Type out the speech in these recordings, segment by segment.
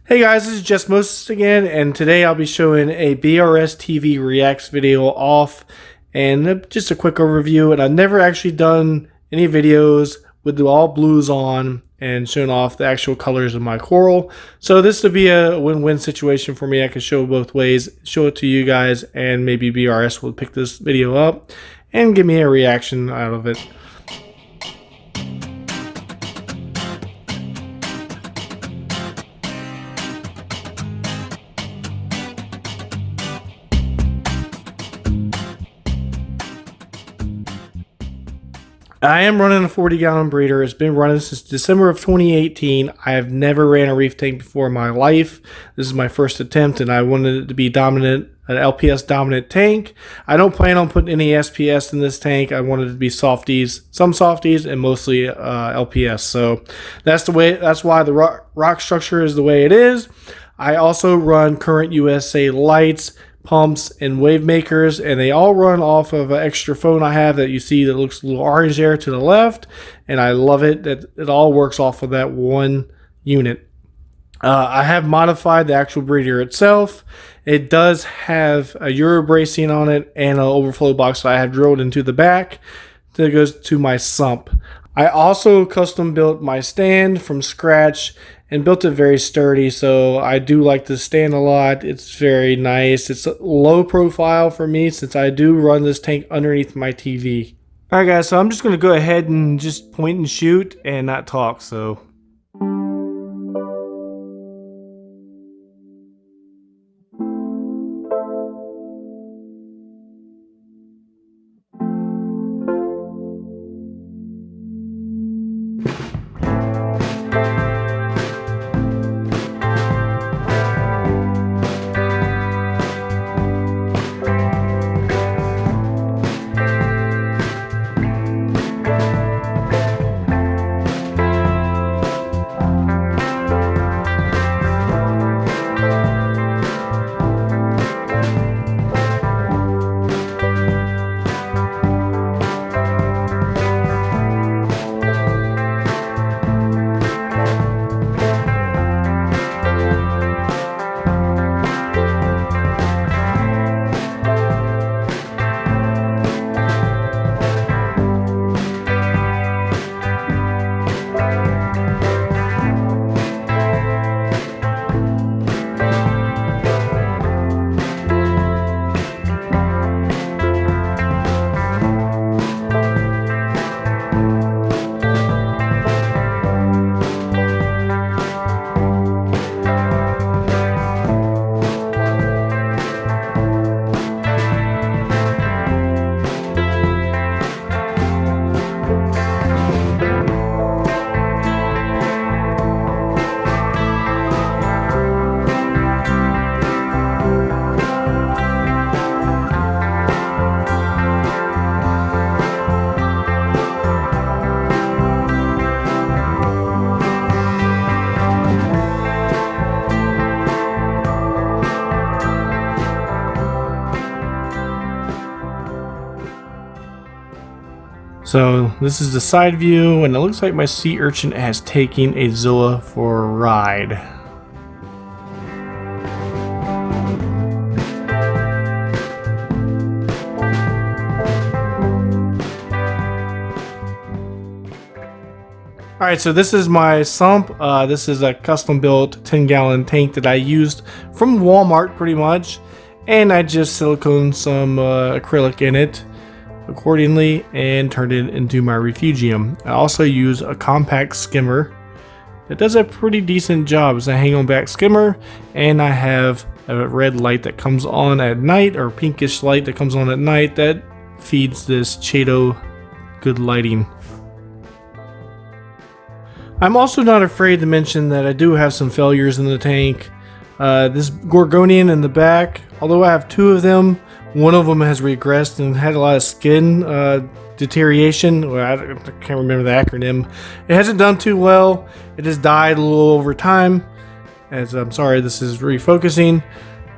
Hey guys, this is Jessmosis again, and today I'll be showing a BRStvReacts video off and just a quick overview. And I've never actually done any videos with all blues on and showing off the actual colors of my coral. So this would be a win-win situation for me. I can show both ways, show it to you guys, and maybe BRS will pick this video up and give me a reaction out of it. I am running a 40-gallon breeder. It's been running since December of 2018. I have never ran a reef tank before in my life. This is my first attempt, and I wanted it to be dominant, an LPS dominant tank. I don't plan on putting any SPS in this tank. I wanted it to be softies, some softies, and mostly LPS. So that's the way. That's why the rock structure is the way it is. I also run Current USA lights, pumps, and wave makers, and they all run off of an extra phone I have that you see that looks a little orange there to the left, and I love it that it all works off of that one unit. I have modified the actual breeder itself. It does have a Euro bracing on it and an overflow box that I have drilled into the back that goes to my sump. I also custom built my stand from scratch and built it very sturdy, so I do like the stand a lot. It's very nice. It's low profile for me since I do run this tank underneath my TV. Alright guys, so I'm just going to go ahead and just point and shoot and not talk, so... So this is the side view, and it looks like my sea urchin has taken a Zoa for a ride. Alright, so this is my sump. This is a custom built 10-gallon tank that I used from Walmart pretty much, and I just siliconed some acrylic in it accordingly and turned it into my refugium. I also use a compact skimmer that does a pretty decent job. It's a hang on back skimmer, and I have a red light that comes on at night, or pinkish light that comes on at night, that feeds this Chato good lighting. I'm also not afraid to mention that I do have some failures in the tank. This Gorgonian in the back, although I have two of them, one of them has regressed and had a lot of skin deterioration. Well, I can't remember the acronym. It hasn't done too well. It has died a little over time. As I'm sorry, this is refocusing.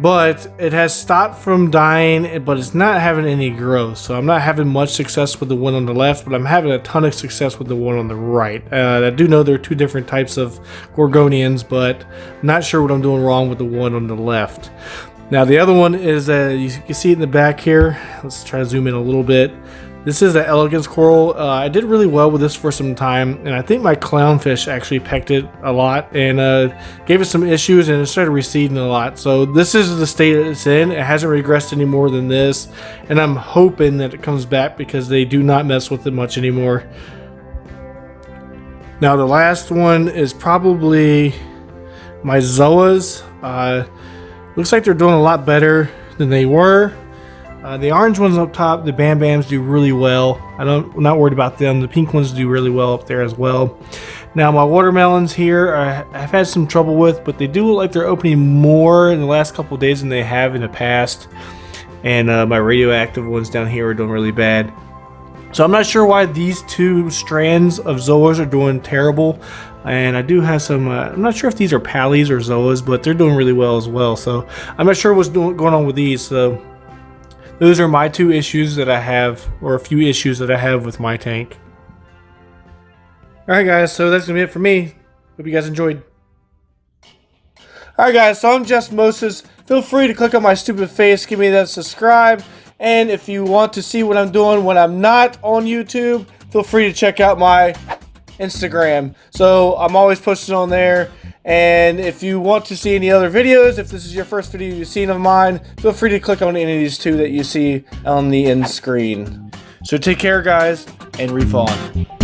but it has stopped from dying, but it's not having any growth. So I'm not having much success with the one on the left, but I'm having a ton of success with the one on the right. I do know there are two different types of Gorgonians, but I'm not sure what I'm doing wrong with the one on the left. Now the other one is, you can see it in the back here. Let's try to zoom in a little bit. This is the elegance coral. I did really well with this for some time, and I think my clownfish actually pecked it a lot and gave it some issues, and it started receding a lot. So this is the state it's in. It hasn't regressed any more than this, and I'm hoping that it comes back because they do not mess with it much anymore. Now the last one is probably my zoas. Looks like they're doing a lot better than they were. The orange ones up top, the Bam Bams, do really well. I'm not worried about them. The pink ones do really well up there as well. Now my watermelons here, I've had some trouble with, but they do look like they're opening more in the last couple of days than they have in the past. And my radioactive ones down here are doing really bad. So I'm not sure why these two strands of zoas are doing terrible. And I do have some, I'm not sure if these are pallies or zoas, but they're doing really well as well. So I'm not sure what's going on with these. So those are my two issues that I have, or a few issues that I have with my tank. Alright guys, so that's going to be it for me. Hope you guys enjoyed. Alright guys, so I'm Jessmosis. Feel free to click on my stupid face, give me that subscribe. And if you want to see what I'm doing when I'm not on YouTube, feel free to check out my Instagram. So I'm always posting on there. And if you want to see any other videos, if this is your first video you've seen of mine, feel free to click on any of these two that you see on the end screen. So take care guys, and reef on.